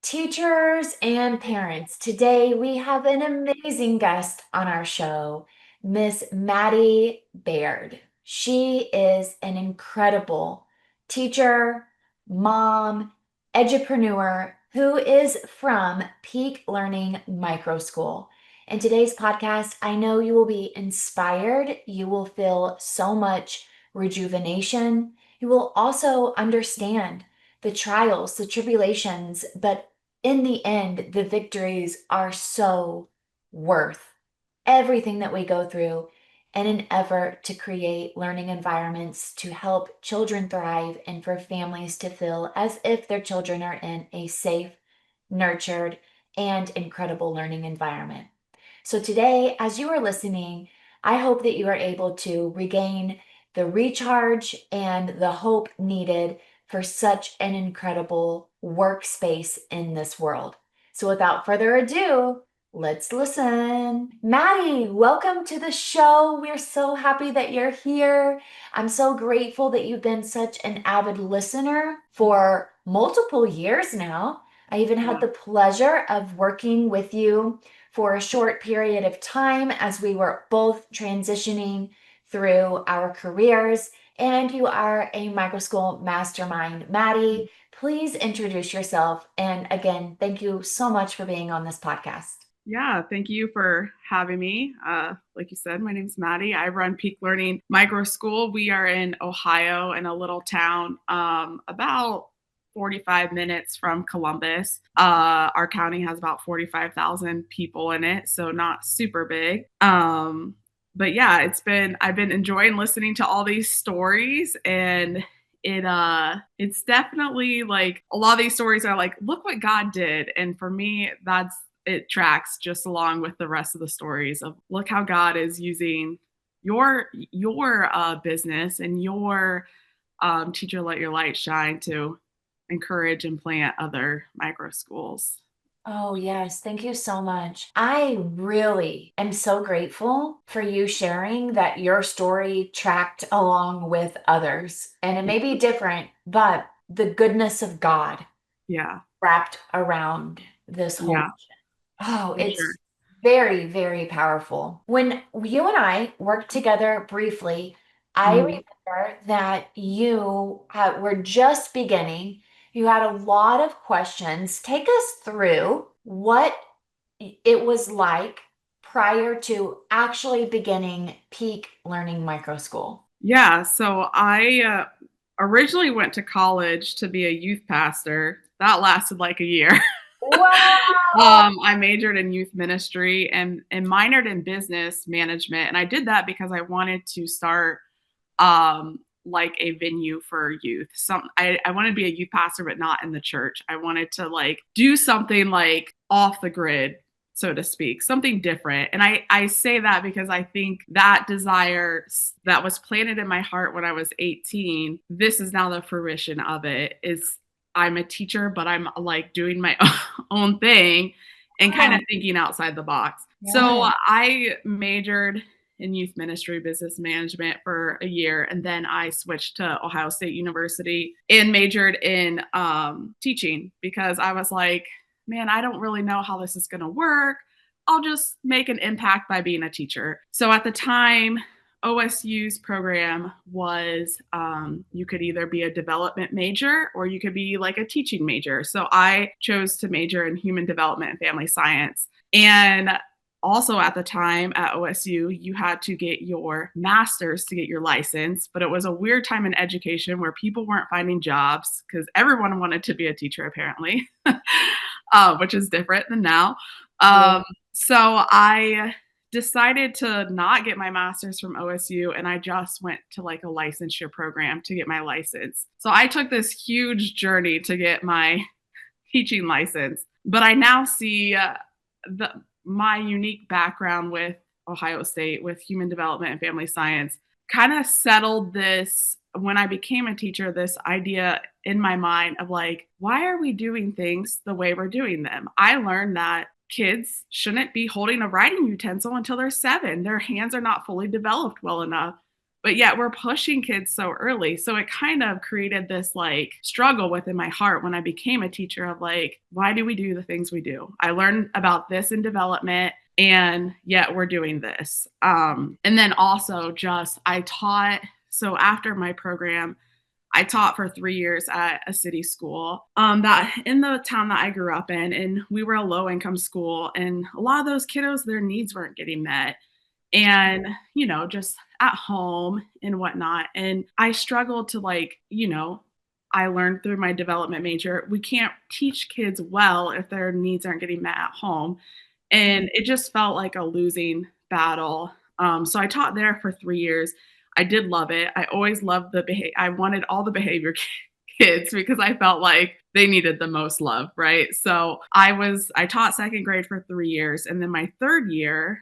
Teachers and parents, today we have an amazing guest on our show, Miss Maddie Baird. She is an incredible teacher, mom, edupreneur who is from Peak Learning Microschool. In today's podcast, I know you will be inspired. You will feel so much rejuvenation. You will also understand the trials, the tribulations, but in the end, the victories are so worth everything that we go through in an effort to create learning environments to help children thrive and for families to feel as if their children are in a safe, nurtured, and incredible learning environment. So today, as you are listening, I hope that you are able to regain the recharge and the hope needed for such an incredible workspace in this world. So without further ado, let's listen. Maddie, welcome to the show. We're so happy that you're here. I'm so grateful that you've been such an avid listener for multiple years now. I even had Yeah. the pleasure of working with you for a short period of time as we were both transitioning through our careers. And you are a microschool mastermind. Maddie, please introduce yourself. And again, thank you so much for being on this podcast. Yeah, thank you for having me. Like you said, my name's Maddie. I run Peak Learning Microschool. We are in Ohio in a little town about 45 minutes from Columbus. Our county has about 45,000 people in it, so not super big. But yeah, I've been enjoying listening to all these stories, and it's definitely like a lot of these stories are like, look what God did. And for me, it tracks just along with the rest of the stories of look how God is using your business and your teacher let your light shine to encourage and plant other micro schools. Oh, yes. Thank you so much. I really am so grateful for you sharing that your story tracked along with others. And it may be different, but the goodness of God Yeah, wrapped around this whole yeah, mission. Oh, for sure. it's very, very powerful. When you and I worked together briefly, I Mhm. remember that were just beginning. You had a lot of questions. Take us through what it was like prior to actually beginning Peak Learning Micro School. Yeah, so I originally went to college to be a youth pastor. That lasted like a year. Wow. I majored in youth ministry and minored in business management, and I did that because I wanted to start like a venue for youth. I wanted to be a youth pastor, but not in the church. I wanted to like do something like off the grid, so to speak, something different. And I say that because I think that desire that was planted in my heart when I was 18, this is now the fruition of it. Is I'm a teacher, but I'm like doing my own thing and kind Wow. of thinking outside the box. So Yeah. I majored in youth ministry business management for a year, and then I switched to Ohio State University and majored in teaching because I was like, man, I don't really know how this is going to work. I'll just make an impact by being a teacher. So at the time, OSU's program was you could either be a development major or you could be like a teaching major. So I chose to major in human development and family science. And also at the time at OSU, you had to get your master's to get your license, but it was a weird time in education where people weren't finding jobs because everyone wanted to be a teacher apparently, which is different than now. Yeah. Um, so I decided to not get my master's from OSU and I just went to like a licensure program to get my license. So I took this huge journey to get my teaching license, but I now see the my unique background with Ohio State with human development and family science kind of settled this when I became a teacher, this idea in my mind of like, why are we doing things the way we're doing them? I learned that kids shouldn't be holding a writing utensil until they're 7. Their hands are not fully developed well enough. but yet we're pushing kids so early. So it kind of created this like struggle within my heart when I became a teacher of like, why do we do the things we do? I learned about this in development, and yet we're doing this. And then also just I taught, so after my program, I taught for 3 years at a city school that in the town that I grew up in, and we were a low income school, and a lot of those kiddos, their needs weren't getting met, and just at home and whatnot. And I struggled to like, I learned through my development major, we can't teach kids well if their needs aren't getting met at home. And it just felt like a losing battle. So I taught there for 3 years. I did love it. I always loved I wanted all the behavior kids because I felt like they needed the most love, right? So I taught second grade for 3 years. And then my third year,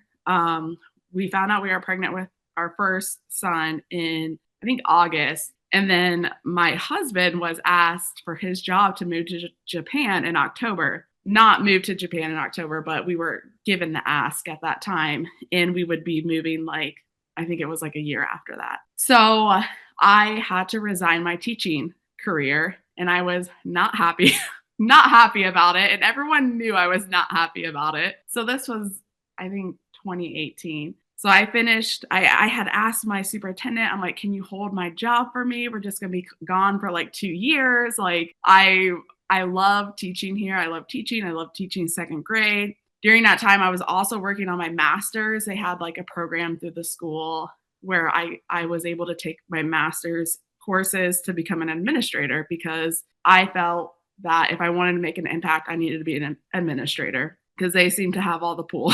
we found out we were pregnant with our first son in, I think, August. And then my husband was asked for his job to move to Japan in October. Not move to Japan in October, but we were given the ask at that time. And we would be moving like, I think it was like a year after that. So I had to resign my teaching career, and I was not happy, not happy about it. And everyone knew I was not happy about it. So this was, I think, 2018. So I finished, I had asked my superintendent, I'm like, can you hold my job for me? We're just going to be gone for like 2 years. Like, I love teaching here. I love teaching. I love teaching second grade. During that time, I was also working on my master's. They had like a program through the school where I was able to take my master's courses to become an administrator, because I felt that if I wanted to make an impact, I needed to be an administrator because they seem to have all the pull.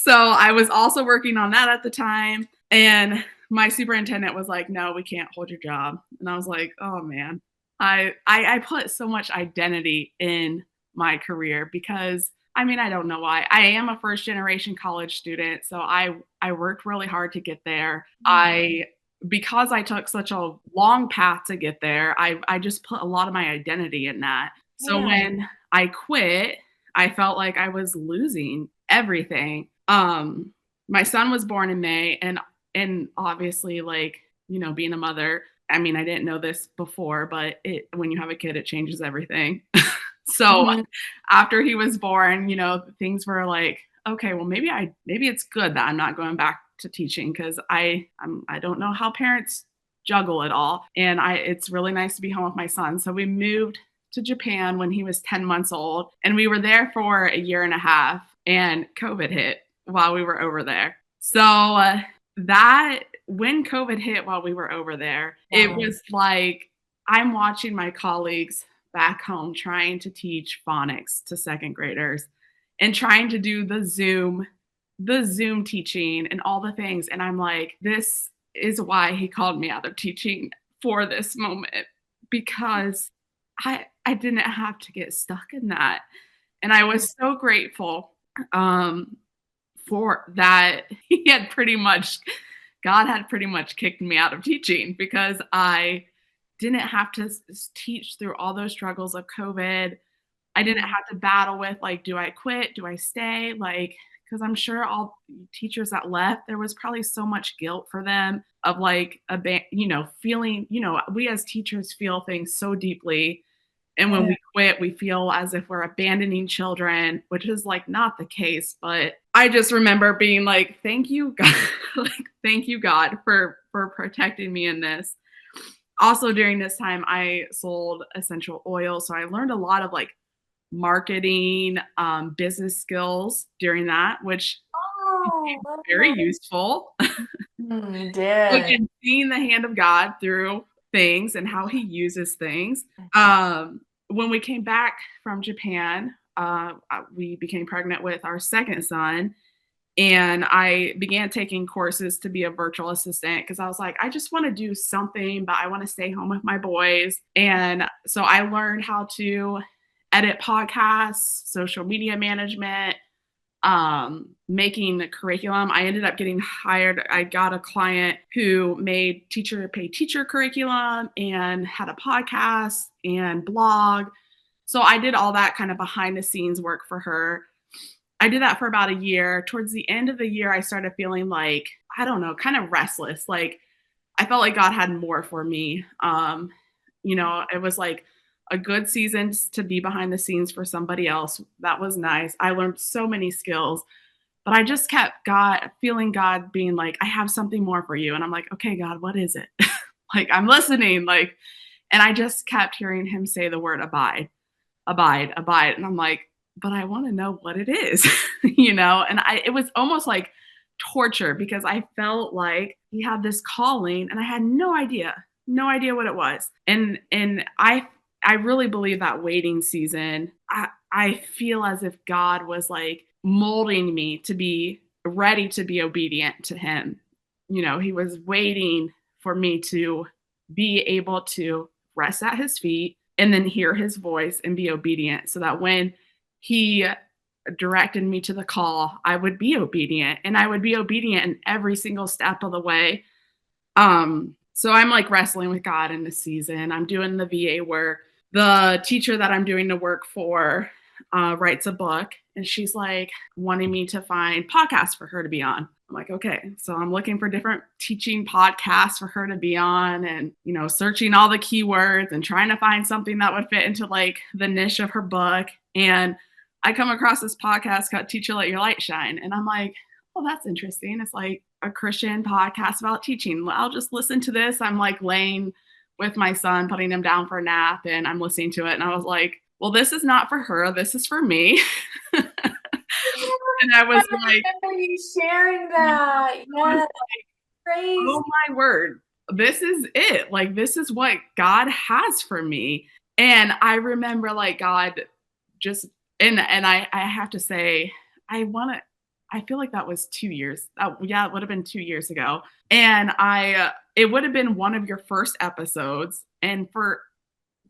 So I was also working on that at the time. And my superintendent was like, no, we can't hold your job. And I was like, oh man, I put so much identity in my career because I mean, I don't know why. I am a first generation college student. So I worked really hard to get there. Because I took such a long path to get there, I just put a lot of my identity in that. So Yeah. when I quit, I felt like I was losing everything. My son was born in May, and obviously, like, being a mother, I mean, I didn't know this before, but when you have a kid, it changes everything. So Mhm. after he was born, things were like, okay, well, maybe it's good that I'm not going back to teaching, because I don't know how parents juggle it all, and it's really nice to be home with my son. So we moved to Japan when he was 10 months old, and we were there for a year and a half, and COVID hit while we were over there. So that when COVID hit while we were over there, it Yeah. was like I'm watching my colleagues back home trying to teach phonics to second graders and trying to do the Zoom teaching and all the things. And I'm like, this is why he called me out of teaching for this moment, because I didn't have to get stuck in that. And I was so grateful um, for that. God had pretty much kicked me out of teaching, because I didn't have to teach through all those struggles of COVID. I didn't Mhm. have to battle with like, do I quit? Do I stay? Like, because I'm sure all teachers that left, there was probably so much guilt for them of like feeling, we as teachers feel things so deeply. And when Yeah. we quit, we feel as if we're abandoning children, which is like not the case. But I just remember being like, thank you, God, like, thank you, God, for protecting me in this. Also, during this time, I sold essential oil. So I learned a lot of like marketing, business skills during that, which Oh, became very wow. useful. You So did. again, seeing the hand of God through things and how he uses things. When we came back from Japan, we became pregnant with our second son. And I began taking courses to be a virtual assistant because I was like, I just want to do something, but I want to stay home with my boys. And so I learned how to edit podcasts, social media management, making the curriculum. I ended up getting hired. I got a client who made teacher pay teacher curriculum and had a podcast and blog. So I did all that kind of behind the scenes work for her. I did that for about a year. Towards the end of the year, I started feeling like I don't know, kind of restless. Like I felt like God had more for me. It was like a good season to be behind the scenes for somebody else. That was nice. I learned so many skills, but I just kept God feeling God being like, I have something more for you. And I'm like, okay, God, what is it? Like I'm listening. Like, and I just kept hearing him say the word abide, abide, abide. And I'm like, but I want to know what it is, and it was almost like torture because I felt like he had this calling and I had no idea what it was. And I really believe that waiting season, I feel as if God was like molding me to be ready to be obedient to him. He was waiting for me to be able to rest at his feet and then hear his voice and be obedient so that when he directed me to the call, I would be obedient and I would be obedient in every single step of the way. So I'm like wrestling with God in this season. I'm doing the VA work. The teacher that I'm doing the work for writes a book and she's like wanting me to find podcasts for her to be on. I'm like, okay. So I'm looking for different teaching podcasts for her to be on and, searching all the keywords and trying to find something that would fit into like the niche of her book. And I come across this podcast called Teacher Let Your Light Shine. And I'm like, oh, that's interesting. It's like a Christian podcast about teaching. I'll just listen to this. I'm like laying with my son, putting him down for a nap, and I'm listening to it. And I was like, well, this is not for her. This is for me. And I I was like, remember you sharing that. I was Yes, like, crazy. oh my word, this is it. Like, this is what God has for me. And I remember like God just, and I have to say, I feel like that was 2 years. Yeah, it would have been 2 years ago. And it would have been one of your first episodes. And for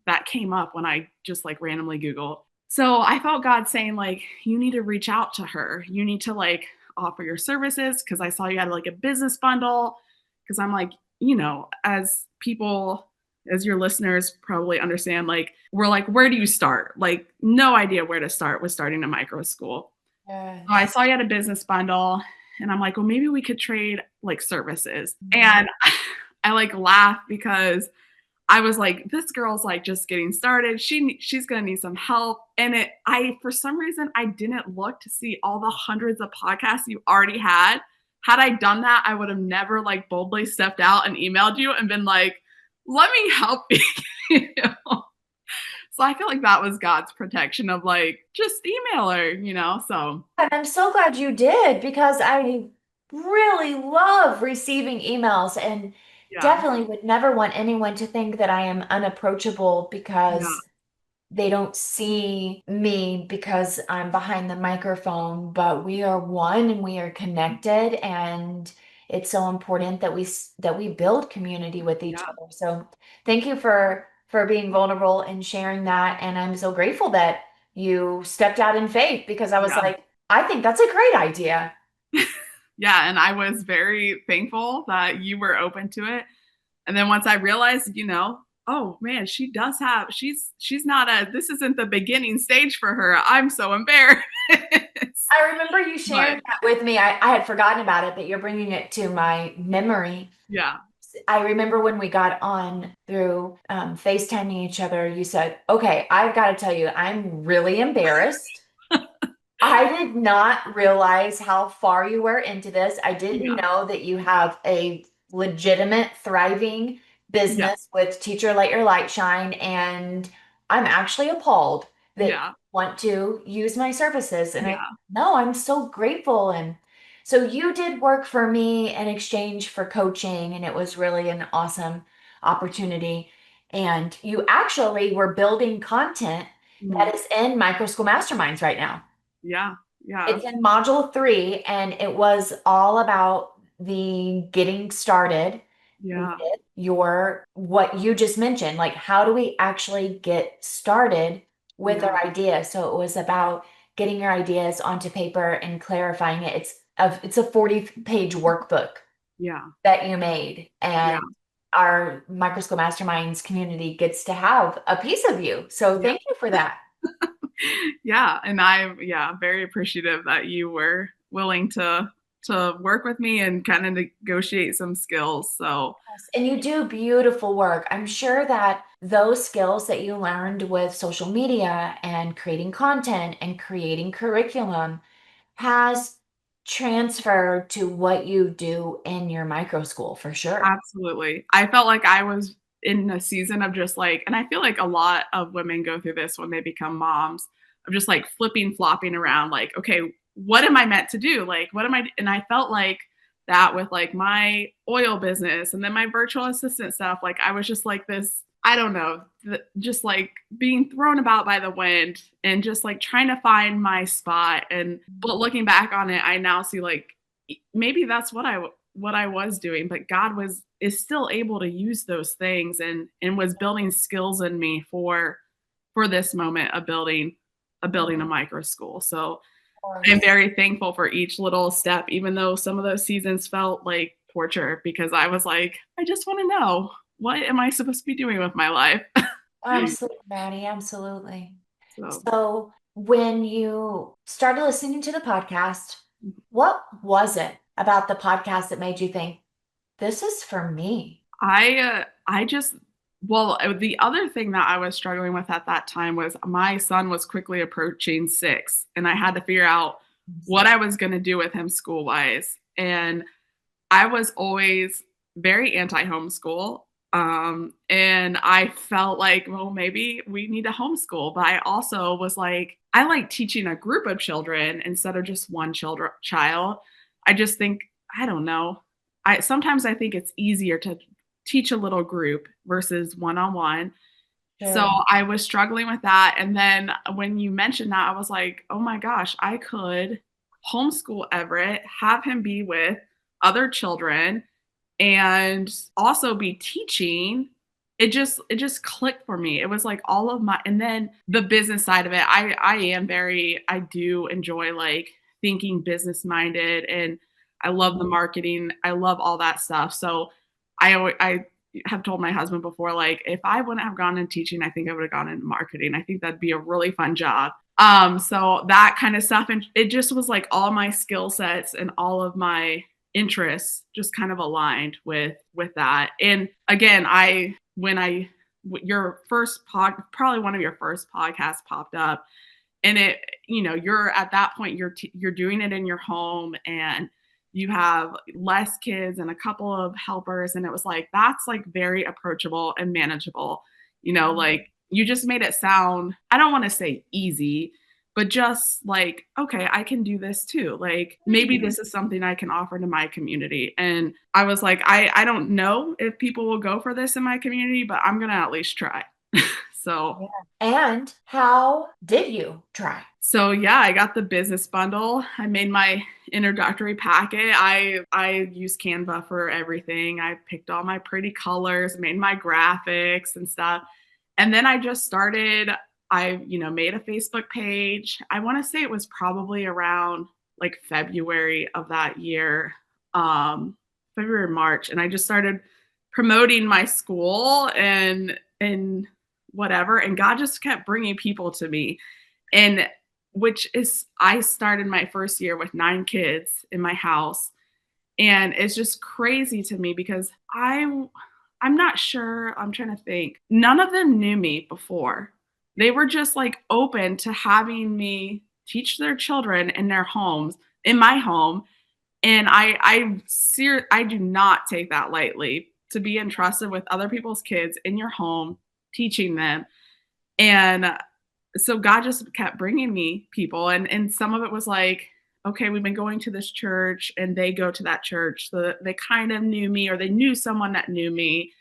that came up when I just like randomly Googled. So I felt God saying, like, you need to reach out to her. You need to like offer your services because I saw you had like a business bundle. Because I'm like, as people, as your listeners probably understand, like, we're like, where do you start? Like, no idea where to start with starting a micro school. So I Yes. saw you had a business bundle and I'm like, well, maybe we could trade like services. Mhm. And I like laugh because I was like, this girl's like just getting started. She's gonna need some help. And I for some reason I didn't look to see all the hundreds of podcasts you already had. Had I done that, I would have never like boldly stepped out and emailed you and been like, let me help you. you know? So I feel like that was God's protection of like, just email her. So And I'm so glad you did because I really love receiving emails and yeah, definitely would never want anyone to think that I am unapproachable yeah, because they don't see me because I'm behind the microphone, but we are one and we are connected, and it's so important that that we build community with each yeah, other. So thank you for being vulnerable and sharing that, and I'm so grateful that you stepped out in faith because I was yeah. like, I think that's a great idea. Yeah, and I was very thankful that you were open to it. And then once I realized, oh man, she's not this isn't the beginning stage for her. I'm so embarrassed. I remember you But sharing that with me. I had forgotten about it, but you're bringing it to my memory. yeah, I remember when we got on through FaceTiming each other, you said, okay, I've got to tell you, I'm really embarrassed. I did not realize how far you were into this. I didn't yeah, know that you have a legitimate, thriving yeah, business with Teacher Let Your Light Shine. And I'm actually appalled that you yeah, want to use my services. And yeah, no, I'm so grateful. And so you did work for me in exchange for coaching, and it was really an awesome opportunity. And you actually were building content mhm, that is in Microschool Masterminds right now. yeah, yeah, It's in module 3, and it was all about the getting started with yeah, your what you just mentioned. Like, how do we actually get started with yeah, our idea? So it was about getting your ideas onto paper and clarifying it. It's a 40-page workbook yeah, that you made, yeah, and our Microscope Masterminds community gets to have a piece of you. So yeah. thank you for that. Yeah, and I'm very appreciative that you were willing to to work with me and kind of negotiate some skills. So Yes, and you do beautiful work. I'm sure that those skills that you learned with social media and creating content and creating curriculum has transferred to what you do in your micro school for sure. absolutely. I felt like I was in a season of just like, and I feel like a lot of women go through this when they become moms, of just like flipping, flopping around, like, okay, what am I meant to do? Like, what am I? And I felt like that with like my oil business and then my virtual assistant stuff. Like, I was just like this, I don't know, just like being thrown about by the wind and just like trying to find my spot. And, but looking back on it, I now see like, maybe that's what I was doing, but God was is still able to use those things and was building skills in me for this moment of building a micro school. So Of I'm course. very thankful for each little step, even though some of those seasons felt like torture because I was like, I just want to know what am I supposed to be doing with my life? Absolutely, Maddie, absolutely. So So, when you started listening to the podcast, what was it about the podcast that made you think, this is for me? I just well, the other thing that I was struggling with at that time was my son was quickly approaching 6, and I had to figure out what I was gonna do with him school-wise, and I was always very anti-homeschool, and I felt like, well, maybe we need to homeschool, but I also was like, I like teaching a group of children instead of just one child. I just think, I don't know. I think it's easier to teach a little group versus one-on-one. So Sure. I was struggling with that. And then when you mentioned that, I was like, oh my gosh, I could homeschool Everett, have him be with other children, and also be teaching. It just clicked for me. It was like all of my, and then the business side of it. I do enjoy like thinking business minded, and I love the marketing. I love all that stuff. So I have told my husband before, like, if I wouldn't have gone into teaching, I think I would have gone into marketing. I think that'd be a really fun job. So that kind of stuff. And it just was like all my skill sets and all of my interests just kind of aligned with that. And again, your first probably one of your first podcasts popped up, and you're at that point, you're doing it in your home, and you have less kids and a couple of helpers, and it was like that's like very approachable and manageable. Like you just made it sound, I don't want to say easy, but just like, okay, I can do this too. Like maybe Mhm. this is something I can offer to my community. And I was like, I don't know if people will go for this in my community, but I'm gonna at least try. So Yeah. And how did you try? So yeah, I got the business bundle. I made my introductory packet. I used Canva for everything. I picked all my pretty colors, made my graphics and stuff. And then I just started, made a Facebook page. I want to say it was probably around like February of that year. February, March, and I just started promoting my school and whatever, and God just kept bringing people to me. And which is, I started my first year with 9 kids in my house, and it's just crazy to me because I'm not sure, I'm trying to think. None of them knew me before. They were just like open to having me teach their children in their homes, in my home, and I do not take that lightly to be entrusted with other people's kids in your home, teaching them. And so God just kept bringing me people, and some of it was like, okay, we've been going to this church, and they go to that church, so that they kind of knew me, or they knew someone that knew me.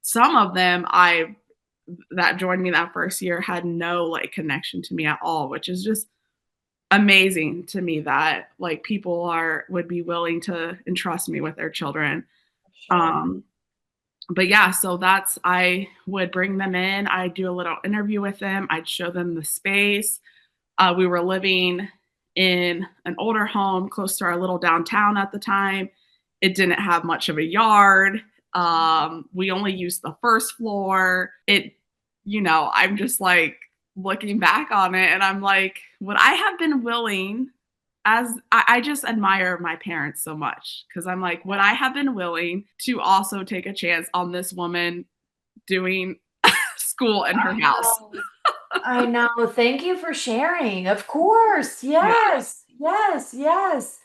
Some of them I that joined me that first year had no like connection to me at all, which is just amazing to me that like people are would be willing to entrust me with their children. Sure. Um, but yeah, so that's, I would bring them in. I'd do a little interview with them. I'd show them the space. We were living in an older home close to our little downtown at the time. It didn't have much of a yard. We only used the first floor. I'm just like looking back on it, and I'm like, would I have been willing I just admire my parents so much because I'm like, would I have been willing to also take a chance on this woman doing school in her I house? know. I know. Thank you for sharing. Of course. Yeah, Yes. Yes. Yes.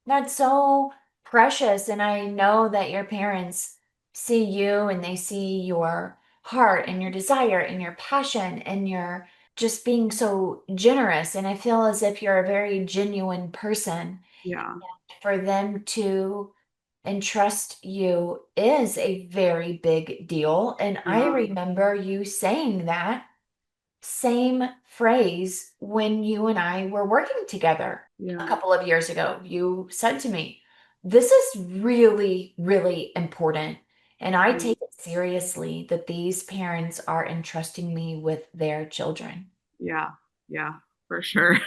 That's so precious. And I know that your parents see you and they see your heart and your desire and your passion and your just being so generous. And I feel as if you're a very genuine person. yeah, For them to entrust you is a very big deal. And I yeah, remember you saying that same phrase when you and I were working together a yeah, couple of years ago. You said to me, this is really, really important. And I yeah, take it seriously that these parents are entrusting me with their children. yeah, yeah, for sure.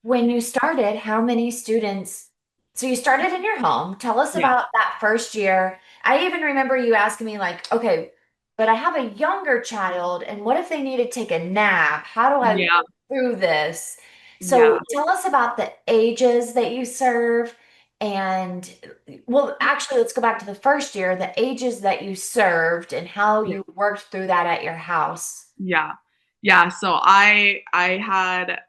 When you started, how many students? So you started in your home. Tell us Yeah, about that first year. I even remember you asking me, like, okay, but I have a younger child, and what if they need to take a nap? How do I yeah, work through this? yeah, So tell us about the ages that you serve. And well, actually, let's go back to the first year, the ages that you served and how yeah, you worked through that at your house. yeah, yeah. So I had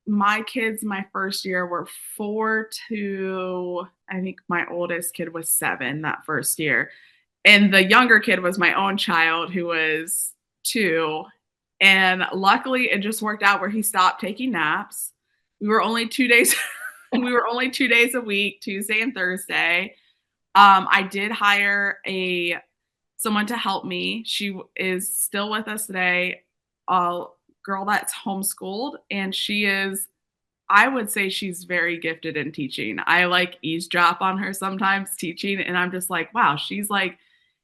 my kids my first year were 4 to I think my oldest kid was 7 that first year. And the younger kid was my own child who was 2, and luckily, it just worked out where he stopped taking naps. We were only 2 days we were only 2 days a week, Tuesday and Thursday. I did hire a someone to help me. She is still with us today, a girl that's homeschooled, and she is I would say she's very gifted in teaching. I like eavesdrop on her sometimes teaching, and I'm just like, wow, she's like,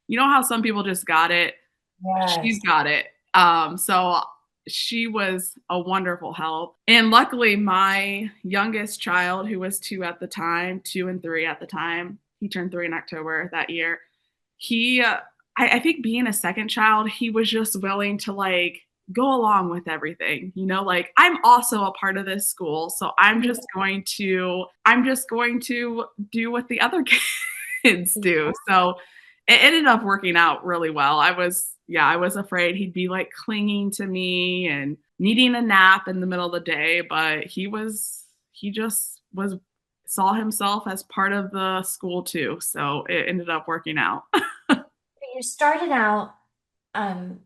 you know how some people just got it? Yes. She's got it. So she was a wonderful help. And luckily, my youngest child, who was 2 and 3 at the time, he turned 3 in October that year. He, I think being a second child, he was just willing to like go along with everything. You know, like I'm also a part of this school, so I'm just going to do what the other kids do. So it ended up working out really well. I was afraid he'd be like clinging to me and needing a nap in the middle of the day, but he just was saw himself as part of the school too. So it ended up working out. You started out um,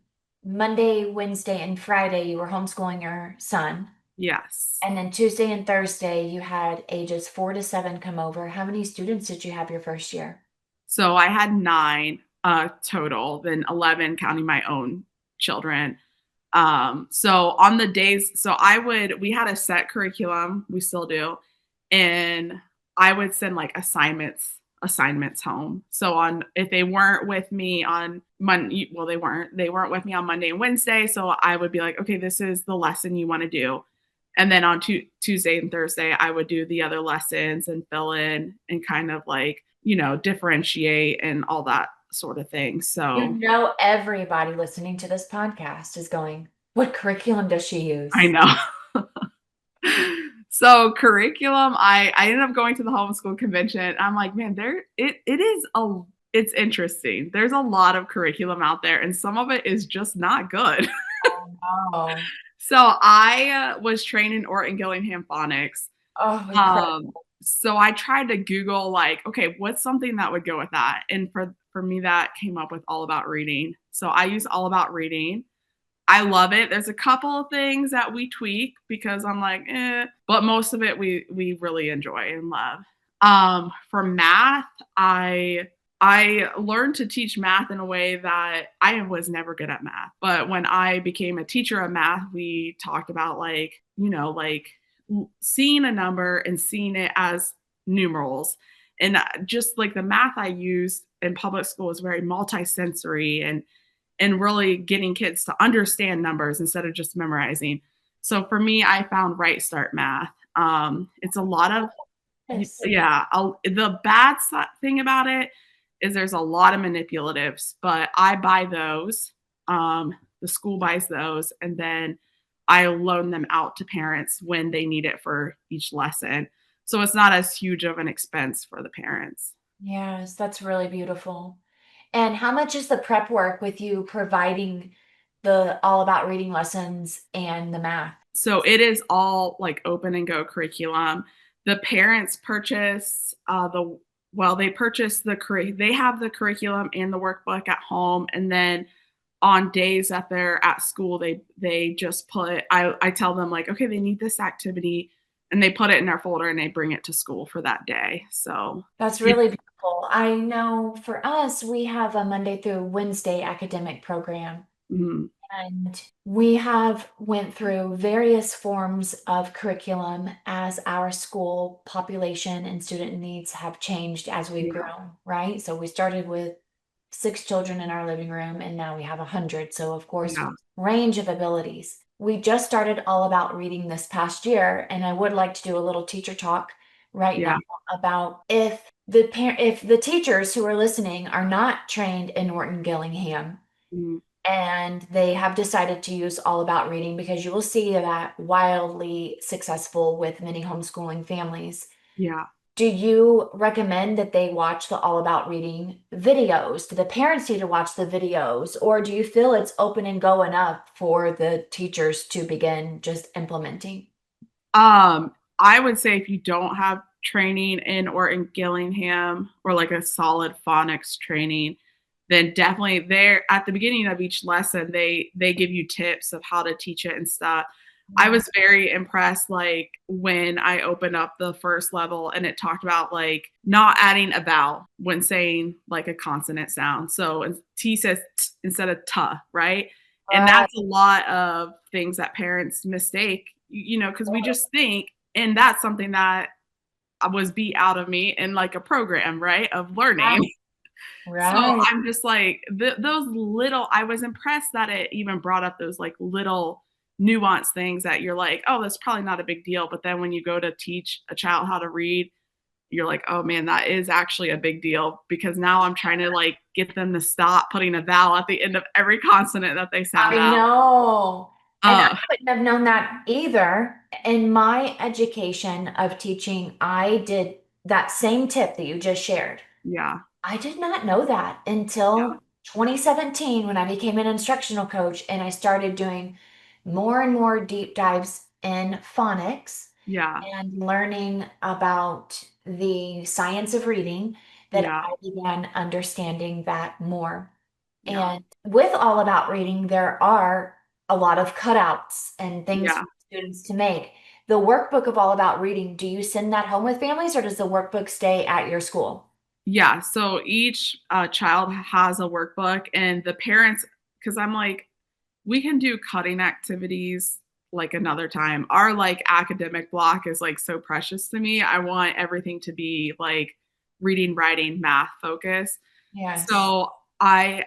Monday, Wednesday, and Friday, you were homeschooling your son. Yes. And then Tuesday and Thursday, you had ages 4 to 7 come over. How many students did you have your first year? So I had 9 total, then 11 counting my own children. So on the days, we had a set curriculum, we still do, and I would send like assignments home. So on if they weren't with me on Monday, well, they weren't with me on Monday and Wednesday. So I would be like, okay, this is the lesson you want to do. And then on Tuesday and Thursday, I would do the other lessons and fill in and kind of like, differentiate and all that sort of thing. You So know, everybody listening to this podcast is going, what curriculum does she I use? know. So curriculum, I ended up going to the homeschool convention. I'm like, man, it's interesting. There's a lot of curriculum out there, and some of it is just not good. Oh, So I was trained in Orton Gillingham phonics. oh, incredible. So I tried to Google like, okay, what's something that would go with that? And for me, that came up with All About Reading. So I use All About Reading. I love it. There's a couple of things that we tweak because I'm like, but most of it we really enjoy and love. For math, I learned to teach math in a way that I was never good at math. But when I became a teacher of math, we talked about like, like seeing a number and seeing it as numerals. And just like the math I used in public school is very multisensory and really getting kids to understand numbers instead of just memorizing. So for me, I found Right Start Math. It's a lot of Yes. yeah. The bad thing about it is there's a lot of manipulatives, but I buy those. The school buys those, and then I loan them out to parents when they need it for each lesson. So it's not as huge of an expense for the parents. Yes, that's really beautiful. And how much is the prep work with you providing the all about reading lessons and the math? So it is all like open and go curriculum. The parents purchase they purchase they have the curriculum and the workbook at home, and then on days that they're at school, they just put I tell them like, okay, they need this activity, and they put it in their folder and they bring it to school for that day. So That's it really beautiful. I know for us, we have a Monday through Wednesday academic program. mm, And we have went through various forms of curriculum as our school population and student needs have changed as we've yeah, grown, right? So we started with 6 children in our living room and now we have 100. So of course, yeah, range of abilities. We just started all about reading this past year, and I would like to do a little teacher talk right now yeah, about if the teachers who are listening are not trained in Norton Gillingham mm, and they have decided to use All About Reading because you will see that wildly successful with many homeschooling families. yeah. Do you recommend that they watch the All About Reading videos? Do the parents need to watch the videos, or do you feel it's open and go enough for the teachers to begin just implementing? I would say if you don't have training in or in Gillingham or like a solid phonics training, then definitely there at the beginning of each lesson they give you tips of how to teach it and stuff. I Yeah. was very impressed like when I opened up the first level and it talked about like not adding a vowel when saying like a consonant sound. So T says t instead of t, right? And Right. that's a lot of things that parents mistake, because we just think, and that's something that was beat out of me in like a program, right, of learning. So Right. I'm just like, those little, I was impressed that it even brought up those like little nuanced things that you're like, oh, that's probably not a big deal. But then when you go to teach a child how to read, you're like, oh man, that is actually a big deal because now I'm trying to like get them to stop putting a vowel at the end of every consonant that they sound I out. know. And I Uh, wouldn't have known that either. In my education of teaching, I did that same tip that you just shared. yeah, I did not know that yeah, until 2017 when I became an instructional coach and I started doing more and more deep dives in phonics yeah, and learning about the science of reading that yeah, I began understanding that more. yeah, And with All About Reading, there are a lot of cutouts and things yeah. for students to make. The workbook of All About Reading, do you send that home with families or does the workbook stay at your school? Yeah, so each child has a workbook, and the parents, because I'm like, we can do cutting activities like another time. Our like academic block is like so precious to me. I want everything to be like reading, writing, math focus. Yes. So I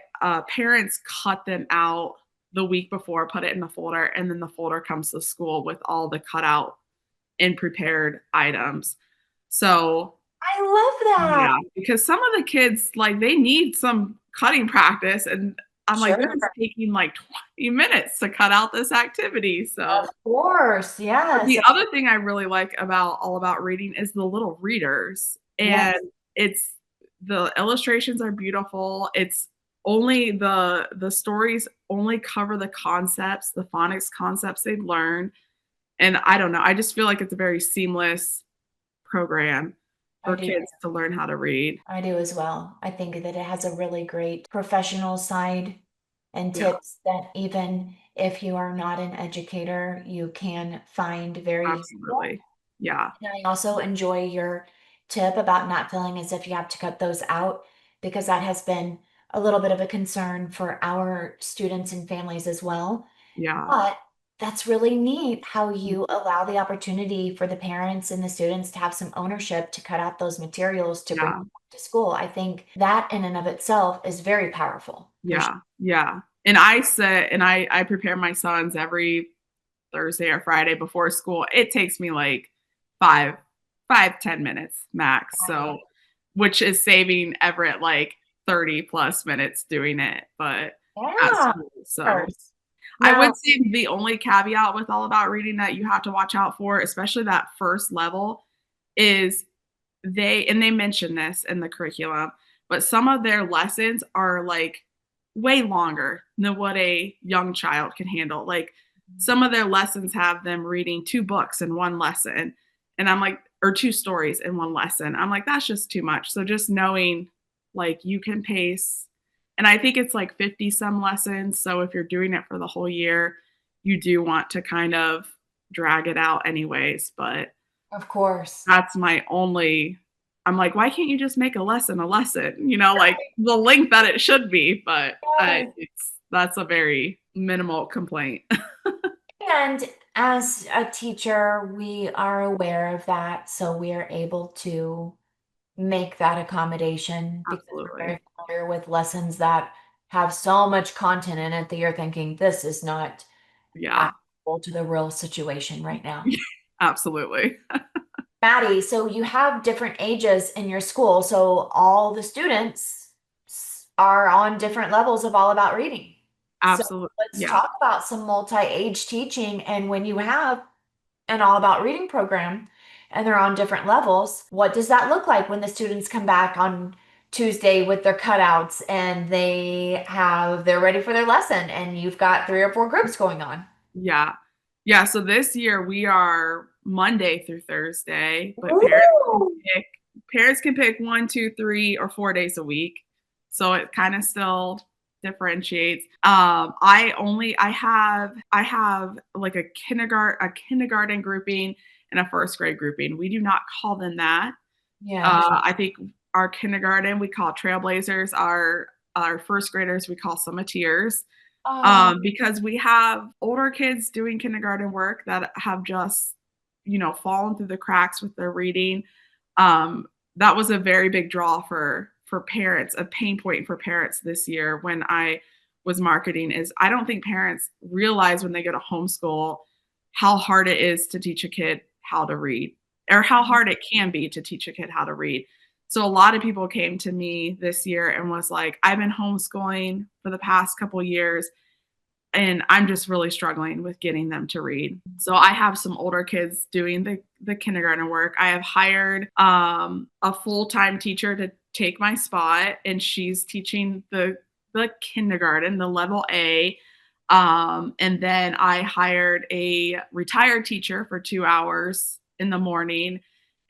parents cut them out the week before, put it in the folder, and then the folder comes to school with all the cutout and prepared items. So I love that. yeah, because some of the kids, like, they need some cutting practice, and I'm like, "This Sure. is taking, like, 20 minutes to cut out this activity," Of so course. but Yes. the other thing I really like about All About Reading is the little readers, and Yes. it's the illustrations are beautiful, it's only the stories only cover the concepts, the phonics concepts they've learned, and I don't know, I just feel like it's a very seamless program I for do. kids to learn how to read. I do as well. I think that it has a really great professional side and Yeah, tips that even if you are not an educator, you can find very useful. absolutely. Yeah, And I also enjoy your tip about not feeling as if you have to cut those out because that has been a little bit of a concern for our students and families as well. yeah, But that's really neat how you allow the opportunity for the parents and the students to have some ownership to cut out those materials to bring yeah, to school. I think that in and of itself is very powerful for sure. yeah, yeah, and I sit and I prepare my sons every Thursday or Friday before school. It takes me, like, 5 10 minutes max, Right. so which is saving Everett, like, 30 plus minutes doing it, but at Yeah, school, so first. I Now, would say the only caveat with All About Reading that you have to watch out for, especially that first level, is they mention this in the curriculum, but some of their lessons are like way longer than what a young child can handle. Like some of their lessons have them reading two books in one lesson. And I'm like, or two stories in one lesson. I'm like, that's just too much. So just knowing like you can pace, and I think it's like 50 some lessons. So if you're doing it for the whole year, you do want to kind of drag it out anyways. But of course. that's my only, I'm like, why can't you just make a lesson, like the length that it should be? But Yes. that's a very minimal complaint. And as a teacher, we are aware of that, so we are able to make that accommodation because we're Absolutely. very familiar with lessons that have so much content in it that you're thinking this is not Yeah. applicable to the real situation right now. Absolutely. Maddie, so you have different ages in your school, so all the students are on different levels of All About Reading. So Absolutely. let's Yeah. talk about some multi-age teaching. And when you have an All About Reading program and they're on different levels, what does that look like when the students come back on Tuesday with their cutouts and they're ready for their lesson and you've got three or four groups going on? Yeah. Yeah. So this year we are Monday through Thursday, but Ooh. parents can pick 1, 2, 3, or 4 days a week. So it kind of still differentiates. I have like a kindergarten grouping and a first grade grouping. We do not call them that. Yeah. I think our kindergarten we call trailblazers. Our first graders we call summiteers, Oh, because we have older kids doing kindergarten work that have just fallen through the cracks with their reading. um, that was a very big draw for parents, a pain point for parents this year when I was marketing. Is I don't think parents realize when they go to homeschool how hard it is to teach a kid how to read, or how hard it can be to teach a kid how to read. So a lot of people came to me this year and was like, I've been homeschooling for the past couple years and I'm just really struggling with getting them to read. So I have some older kids doing the kindergarten work. I have hired a full-time teacher to take my spot, and she's teaching the kindergarten, the level A. And then I hired a retired teacher for 2 hours in the morning,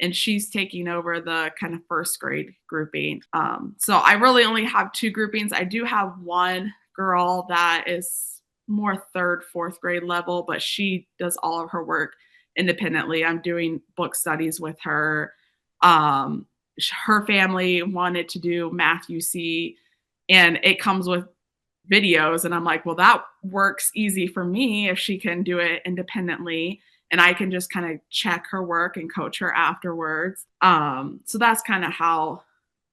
and she's taking over the kind of first grade grouping. So I really only have two groupings. I do have one girl that is more third, fourth grade level, but she does all of her work independently. I'm doing book studies with her. Um, Her family wanted to do math UC, and it comes with videos. And I'm like, well, that works easy for me if she can do it independently. And I can just kind of check her work and coach her afterwards. So that's kind of how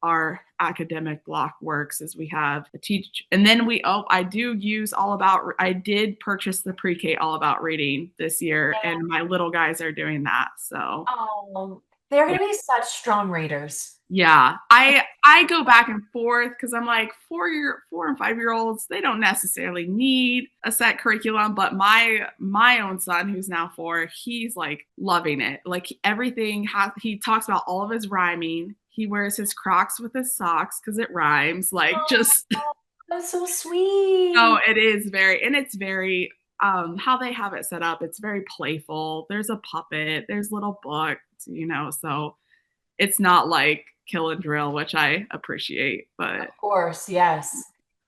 our academic block works, is we have a teach, and then I do use I did purchase the pre-K All About Reading this year, and my little guys are doing that. So oh, they're yeah. going to be such strong readers. Yeah, I go back and forth because I'm like 4 and 5 year olds, they don't necessarily need a set curriculum, but my own son who's now 4, he's like loving it. Like everything he talks about all of his rhyming. He wears his Crocs with his socks because it rhymes. Like just Oh, that's so no, sweet. it is very, and it's very how they have it set up. It's very playful. There's a puppet. There's little books. So it's not like kill and drill, which I appreciate. But Of course, yes.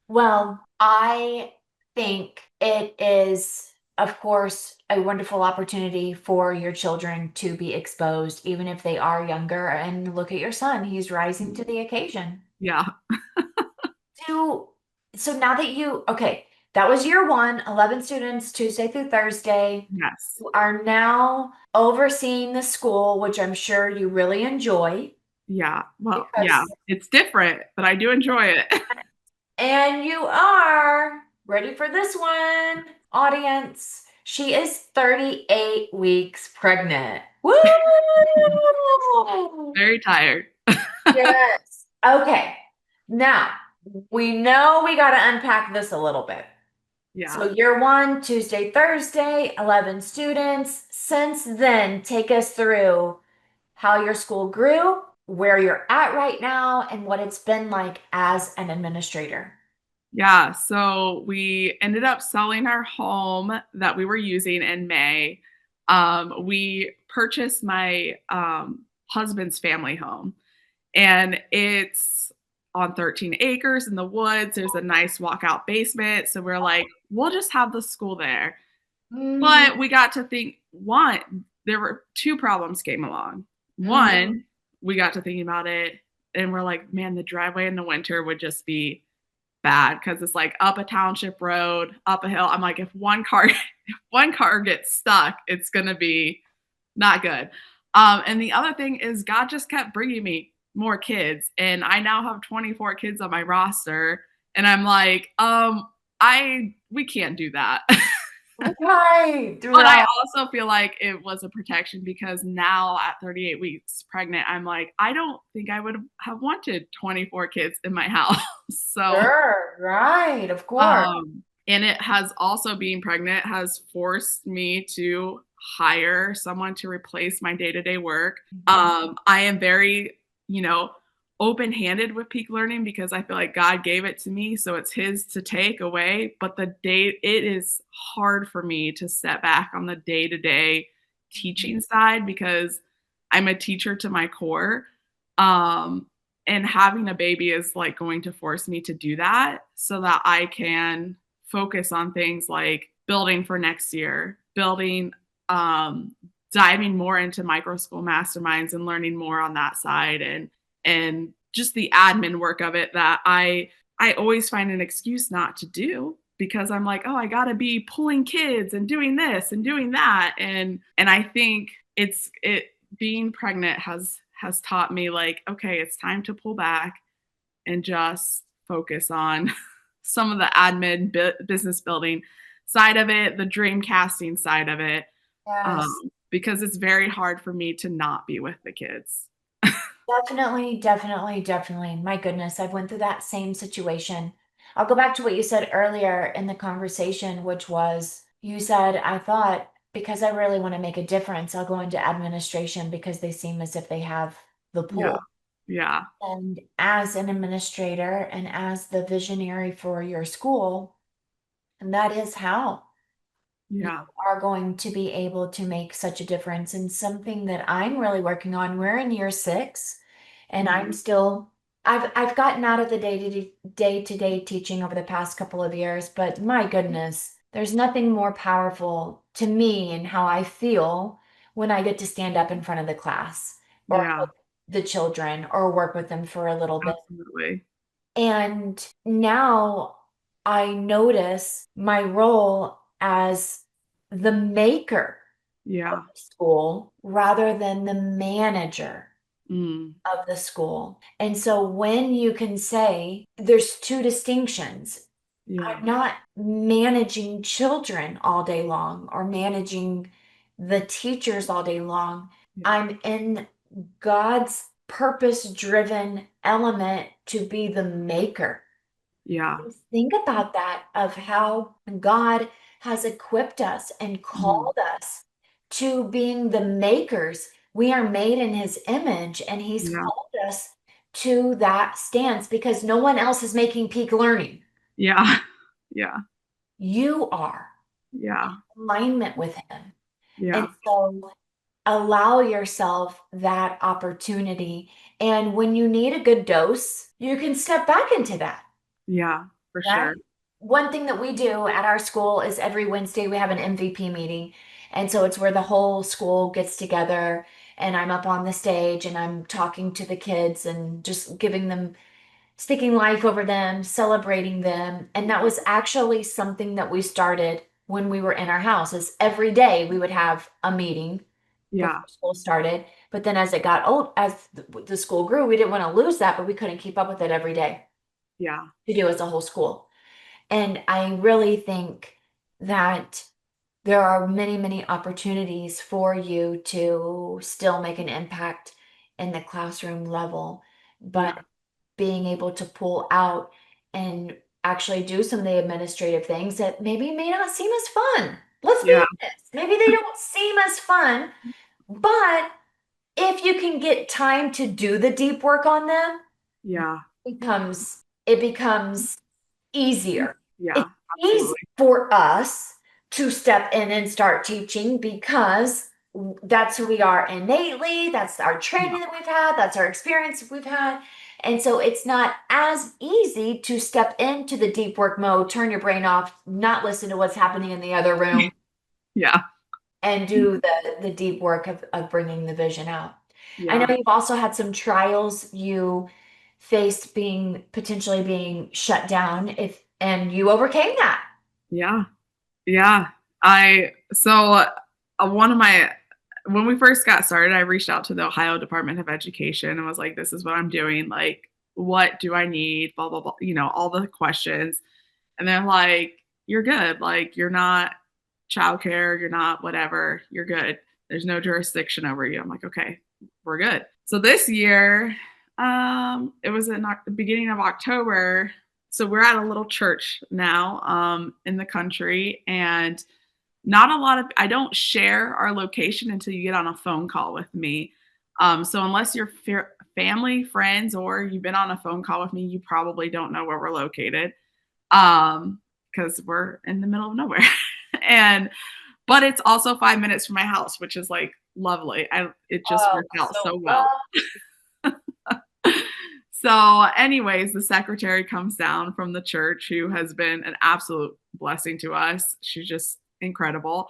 Well, I think it is, of course, a wonderful opportunity for your children to be exposed, even if they are younger. And look at your son, he's rising to the occasion. yeah, Do so now that okay, that was year one, 11 students, Tuesday through Thursday. yes, You are now overseeing the school, which I'm sure you really enjoy yeah. Well, yeah, because it's different, but I do enjoy it. And you are ready for this one, audience. She is 38 weeks pregnant. Woo! Very tired. Yes. Okay. Now, we know we got to unpack this a little bit. Yeah. So year one, Tuesday, Thursday, 11 students. Since then, take us through how your school grew, where you're at right now, and what it's been like as an administrator. Yeah. So we ended up selling our home that we were using in May. We purchased my husband's family home, and it's on 13 acres in the woods. There's a nice walkout basement. So we're like, we'll just have the school there. Mm, But we got to think there were two problems came along. mm, One, we got to thinking about it and we're like, man, the driveway in the winter would just be bad because it's like up a township road, up a hill. I'm like, if one car if one car gets stuck, it's gonna be not good. And the other thing is God just kept bringing me more kids, and I now have 24 kids on my roster, and I'm like, I we can't do that. right, But I right. also feel like it was a protection because now at 38 weeks pregnant, I'm like, I don't think I would have wanted 24 kids in my house. So, Sure, right, of course. and it has also being pregnant has forced me to hire someone to replace my day-to-day work. Mhm. I am very, open-handed with peak learning because I feel like God gave it to me, so it's his to take away. But it is hard for me to step back on the day-to-day teaching side because I'm a teacher to my core. Um, and having a baby is like going to force me to do that so that I can focus on things like building for next year, building, diving more into Microschool masterminds and learning more on that side, and just the admin work of it that I always find an excuse not to do because I'm like, oh, I got to be pulling kids and doing this and doing that, and I think it being pregnant has taught me like, okay, it's time to pull back and just focus on some of the admin business building side of it, the dream casting side of it, Yes. because it's very hard for me to not be with the kids. Definitely, definitely, definitely. My goodness, I've went through that same situation. I'll go back to what you said earlier in the conversation, which was you said, I thought because I really want to make a difference, I'll go into administration because they seem as if they have the Yeah, pull. yeah, And as an administrator and as the visionary for your school, and that is how you yeah, are going to be able to make such a difference. And something that I'm really working on, we're in year six, and I'm mhm, still I've gotten out of the day-to-day teaching over the past couple of years, but my goodness, there's nothing more powerful to me and how I feel when I get to stand up in front of the class or yeah, the children or work with them for a little bit. absolutely. And now I notice my role as the maker of Yeah, the school rather than the manager mm, of the school. And so when you can say there's two distinctions, yeah, I'm not managing children all day long or managing the teachers all day long. yeah, I'm in God's purpose driven element to be the maker. yeah, Think about that of how God has equipped us and mm, called us to being the makers. We are made in his image, and he's yeah, called us to that stance because no one else is making peak learning. yeah, yeah, You are yeah, in alignment with him. And yeah, so allow yourself that opportunity. And when you need a good dose, you can step back into that. yeah, for Right. sure. One thing that we do at our school is every Wednesday we have an MVP meeting. And so it's where the whole school gets together and I'm up on the stage and I'm talking to the kids and just giving them, speaking life over them, celebrating them. And that was actually something that we started when we were in our house is every day we would have a meeting before Yeah, school started. But then as it got old, as the school grew, we didn't want to lose that, but we couldn't keep up with it every day yeah, to do as a whole school. And I really think that there are many, many opportunities for you to still make an impact in the classroom level, yeah, but being able to pull out and actually do some of the administrative things that maybe may not seem as fun. Let's be Yeah. honest. Maybe they don't seem as fun, but if you can get time to do the deep work on them, Yeah. it becomes easier. It's Yeah. easy Absolutely. for us to step in and start teaching because that's who we are innately. That's our Yeah. training that we've had. That's our experience we've had. And so it's not as easy to step into the deep work mode, turn your brain off, not listen to what's happening in the other room, Yeah. and do the deep work of bringing the vision out. I know Yeah. you've also had some trials you faced being potentially being shut down if and you overcame that. Yeah. Yeah. One of my, when we first got started, I reached out to the Ohio Department of Education and was like, this is what I'm doing. Like, what do I need? Blah, blah, blah. All the questions. And they're like, you're good. Like, you're not childcare. You're not whatever. You're good. There's no jurisdiction over you. I'm like, okay, we're good. So this year, it was in the beginning of October. So we're at a little church now in the country, and not a lot of I don't share our location until you get on a phone call with me. So unless you're family, friends, or you've been on a phone call with me, you probably don't know where we're located because we're in the middle of nowhere. and but it's also 5 minutes from my house, which is like lovely. It just Oh, worked out so so well. So, anyways, the secretary comes down from the church who has been an absolute blessing to us. She's just incredible.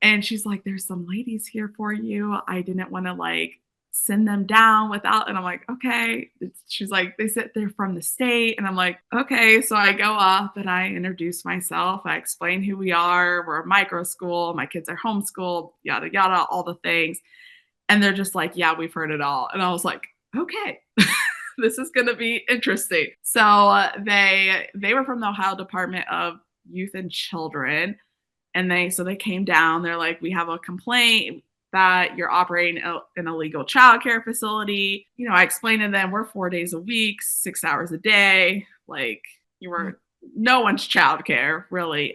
And she's like, there's some ladies here for you. I didn't want to like send them down without. And I'm like, okay. She's like, they said they're from the state. And I'm like, okay. So I go up and I introduce myself. I explain who we are. We're a micro school. My kids are homeschooled, yada, yada, all the things. And they're just like, yeah, we've heard it all. And I was like, okay. This is going to be interesting. So they were from the Ohio Department of Youth and Children, and they came down. They're like, we have a complaint that you're operating an illegal childcare facility. I explained to them we're 4 days a week, 6 hours a day. Like you were no one's childcare really.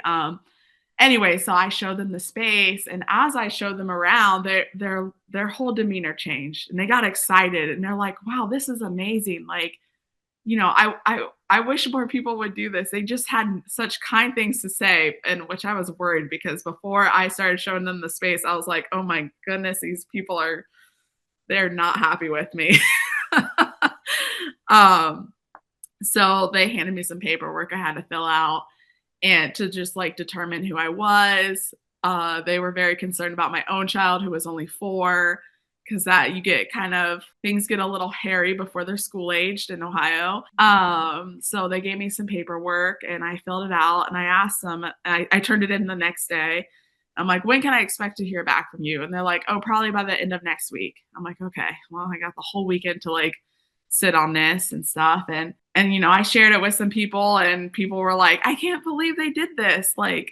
Anyway, so I showed them the space, and as I showed them around, their whole demeanor changed, and they got excited, and they're like, "Wow, this is amazing!" Like, I wish more people would do this. They just had such kind things to say, and which I was worried because before I started showing them the space, I was like, "Oh my goodness, these people they're not happy with me." um, so they handed me some paperwork I had to fill out and to just like determine who I was. They were very concerned about my own child who was only 4 because that you get things get a little hairy before they're school aged in Ohio. So they gave me some paperwork and I filled it out and I asked them, I turned it in the next day. I'm like, when can I expect to hear back from you? And they're like, oh, probably by the end of next week. I'm like, okay, well, I got the whole weekend to like sit on this and stuff. And I shared it with some people and people were like, I can't believe they did this. Like,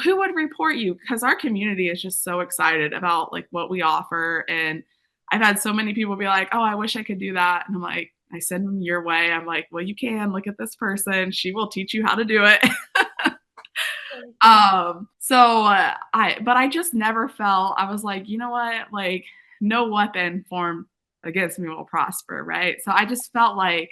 who would report you? Because our community is just so excited about like what we offer. And I've had so many people be like, oh, I wish I could do that. And I'm like, I send them your way. I'm like, well, you can look at this person. She will teach you how to do it. But I just never felt, I was like, you know what? Like, no weapon formed against me will prosper. Right. So I just felt like,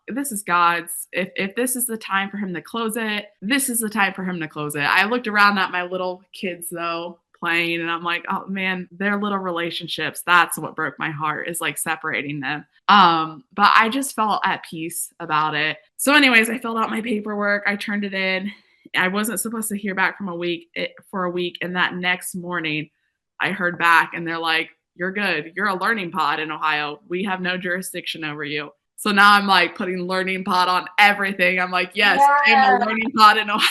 this is God's. If this is the time for him to close it, this is the time for him to close it. I looked around at my little kids though playing and I'm like, oh man, their little relationships, that's what broke my heart is like separating them. But I just felt at peace about it. So anyways, I filled out my paperwork. I turned it in. I wasn't supposed to hear back for a week. And that next morning I heard back and they're like, you're good. You're a learning pod in Ohio. We have no jurisdiction over you. So now I'm like putting learning pod on everything. I'm like, yes, I am a Yeah, learning pod in Ohio.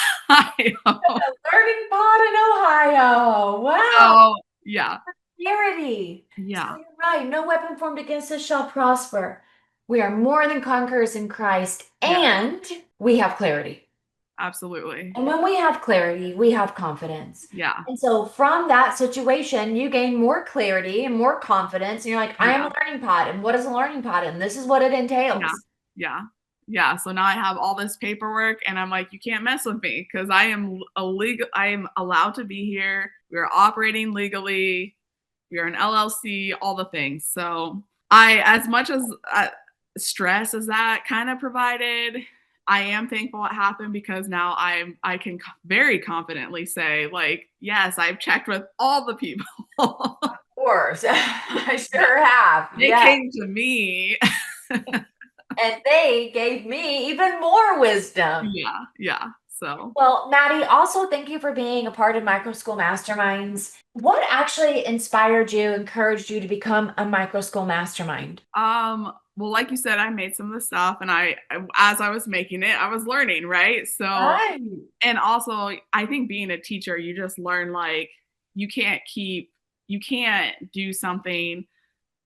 learning pod in Ohio. Wow. So yeah, Clarity. So yeah, you're right. No weapon formed against us shall prosper. We are more than conquerors in Christ, yeah, and we have clarity. absolutely. And when we have clarity, we have confidence. Yeah, And so from that situation, you gain more clarity and more confidence. And you're like, I am yeah, a learning pod. And what is a learning pod? And this is what it yeah, entails. yeah, Yeah, so now I have all this paperwork and I'm like, you can't mess with me because I am illegal. I am allowed to be here. We're operating legally. We are an LLC, all the things. So as much as stress as that kind of provided, I am thankful it happened because now I can very confidently say like, yes, I've checked with all the people. Of course. I Yeah, sure have. they Yeah. came to me. And they gave me even more wisdom. Yeah, yeah. So Well, Maddie, also thank you for being a part of Microschool Masterminds. What actually inspired you, encouraged you to become a Microschool Mastermind? well, like you said, I made some of the stuff and as I was making it, I was learning, right? So, Right. and also I think being a teacher, you just learn like you can't keep, you can't do something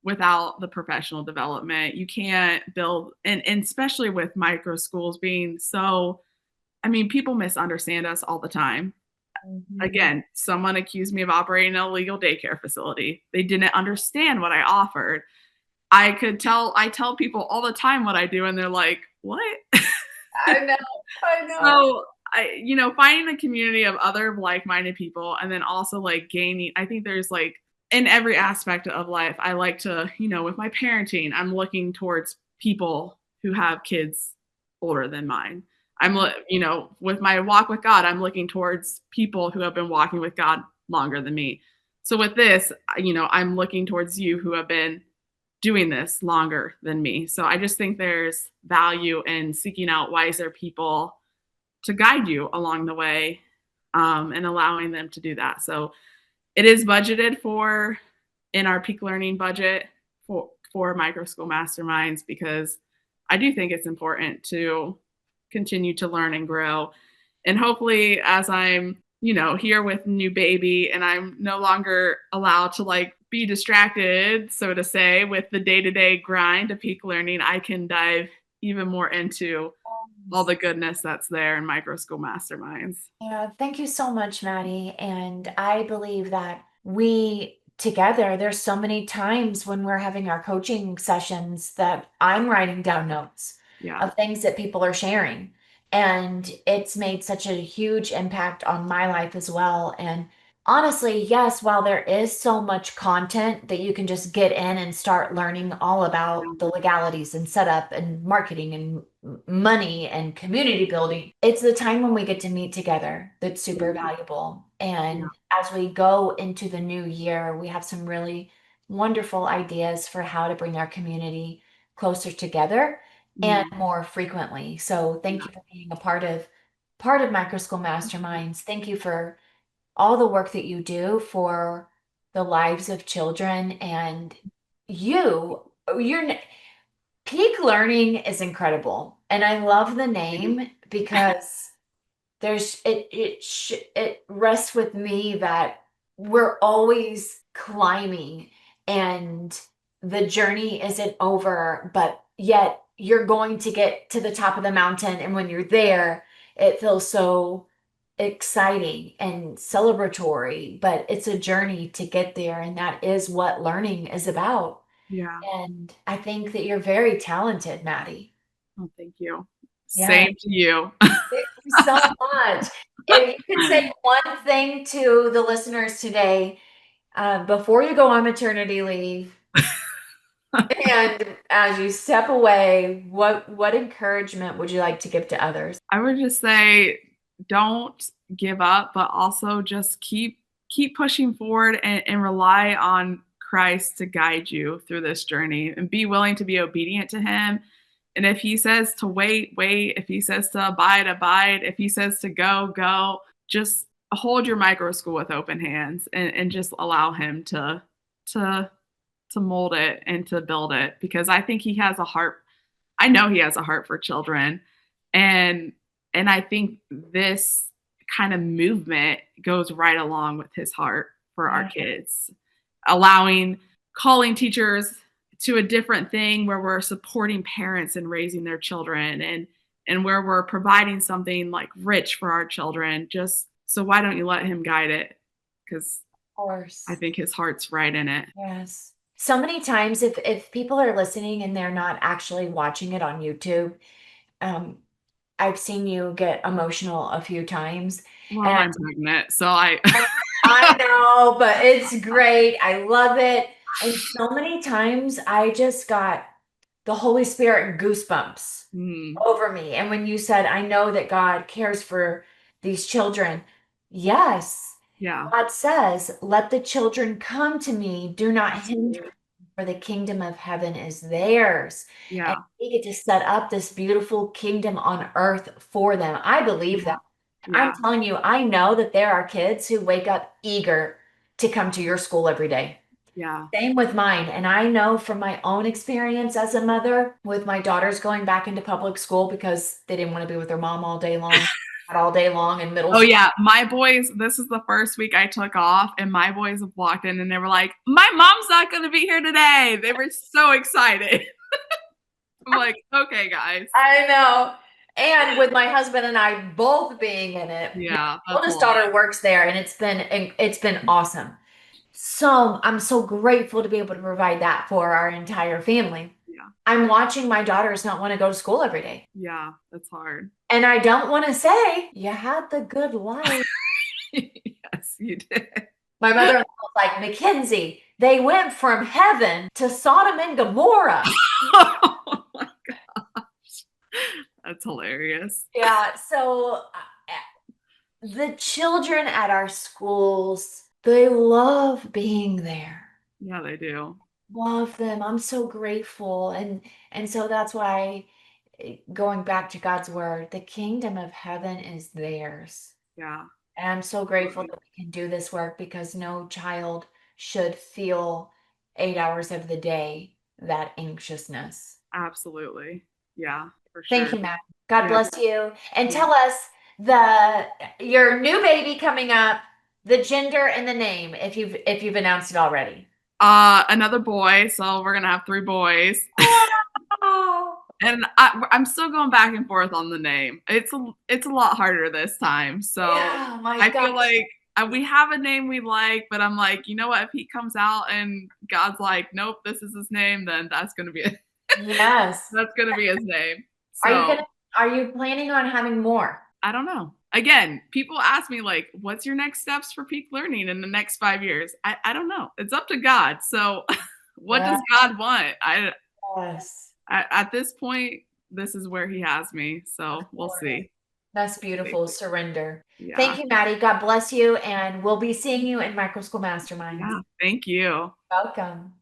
without the professional development. You can't build, and especially with micro schools being so, I mean, people misunderstand us all the time. Mhm. Again, someone accused me of operating an illegal daycare facility. They didn't understand what I offered. I tell people all the time what I do, and they're like, "What?" I know. I know. So finding a community of other like-minded people, and then also like gaining. I think there's like in every aspect of life, I like to, with my parenting, I'm looking towards people who have kids older than mine. With my walk with God, I'm looking towards people who have been walking with God longer than me. So with this, I'm looking towards you who have been doing this longer than me. So I just think there's value in seeking out wiser people to guide you along the way, and allowing them to do that. So it is budgeted for in our peak learning budget for micro school masterminds because I do think it's important to continue to learn and grow. And hopefully, as I'm, here with new baby and I'm no longer allowed to like be distracted, so to say, with the day to day grind of peak learning, I can dive even more into all the goodness that's there in micro school masterminds. Yeah, thank you so much, Maddie. And I believe that we together, there's so many times when we're having our coaching sessions that I'm writing down notes Yeah. of things that people are sharing. And it's made such a huge impact on my life as well. And honestly, yes, while there is so much content that you can just get in and start learning all about the legalities and setup and marketing and money and community building, it's the time when we get to meet together that's super valuable. Yeah. And as we go into the new year, we have some really wonderful ideas for how to bring our community closer together and Mm, more frequently. So thank yeah. you for being a part of Microschool Masterminds. Thank you for all the work that you do for the lives of children and your peak learning is incredible. And I love the name because it rests with me that we're always climbing and the journey isn't over, but yet you're going to get to the top of the mountain, and when you're there it feels so exciting and celebratory, but it's a journey to get there, and that is what learning is about. Yeah. And I think that you're very talented, Maddie. Oh, thank you. Yeah. Same to you. Thank you so much. If you could say one thing to the listeners today, before you go on maternity leave and as you step away, what encouragement would you like to give to others? I would just say don't give up, but also just keep pushing forward and rely on Christ to guide you through this journey and be willing to be obedient to him. And if he says to wait, wait. If he says to abide, abide. If he says to go, go. Just hold your micro school with open hands and just allow him to to mold it and to build it because I think he has a heart. I know he has a heart for children, and I think this kind of movement goes right along with his heart for our Yeah. kids, allowing calling teachers to a different thing where we're supporting parents in raising their children and where we're providing something like rich for our children. Just so why don't you let him guide it? Because Of I course. think his heart's right in it. Yes. So many times if people are listening and they're not actually watching it on YouTube, um, I've seen you get emotional a few times, Well, and I'm pregnant, so I I know, but it's great. I love it. And so many times I just got the Holy Spirit goosebumps Mm, over me. And when you said, I know that God cares for these children, yes, yeah, God says, let the children come to me, do not hinder, absolutely. for the kingdom of heaven is theirs. And Yeah, we get to set up this beautiful kingdom on earth for them. I believe yeah, that. I'm yeah, telling you, I know that there are kids who wake up eager to come to your school every day. yeah. Same with mine. And I know from my own experience as a mother, with my daughters going back into public school because they didn't want to be with their mom all day long in middle Oh school. yeah, my boys, this is the first week I took off and my boys have walked in and they were like, "My mom's not going to be here today." They were so excited. I'm like, "Okay, guys." I know. And with my husband and I both being in it, my Yeah, that's a oldest lot. daughter works there, and it's been awesome. So I'm so grateful to be able to provide that for our entire family. Yeah. I'm watching my daughters not want to go to school every day. Yeah, that's hard. And I don't want to say, you had the good life. Yes, you did. My mother-in-law was like, Mackenzie, they went from heaven to Sodom and Gomorrah. Oh my gosh. That's hilarious. Yeah, so the children at our schools, they love being there. Yeah, they do. Love them. I'm so grateful. And so that's why going back to God's word, the kingdom of heaven is theirs. Yeah, And I'm so grateful absolutely. that we can do this work because no child should feel 8 hours of the day that anxiousness. Absolutely. Yeah, for Thank sure. you, Matt. God Yeah, bless you. And yeah. tell us your new baby coming up, the gender and the name, if you've announced it already. Another boy, so we're gonna have three boys. Oh, And I'm still going back and forth on the name. It's a lot harder this time. So yeah, my I gosh. feel like we have a name we like, but I'm like, you know what? If he comes out and God's like, nope, this is his name, then Yes. that's gonna be his name. Are you So gonna are you planning on having more? I don't know. Again, people ask me like, what's your next steps for peak learning in the next 5 years? I don't know. It's up to God. So what does God want? Yes. At this point, this is where he has me. Of So we'll course. see. That's We'll see. beautiful. Surrender. Yeah. Thank you, Maddie. God bless you. And we'll be seeing you in Microschool Masterminds. Yeah. Thank you. Welcome.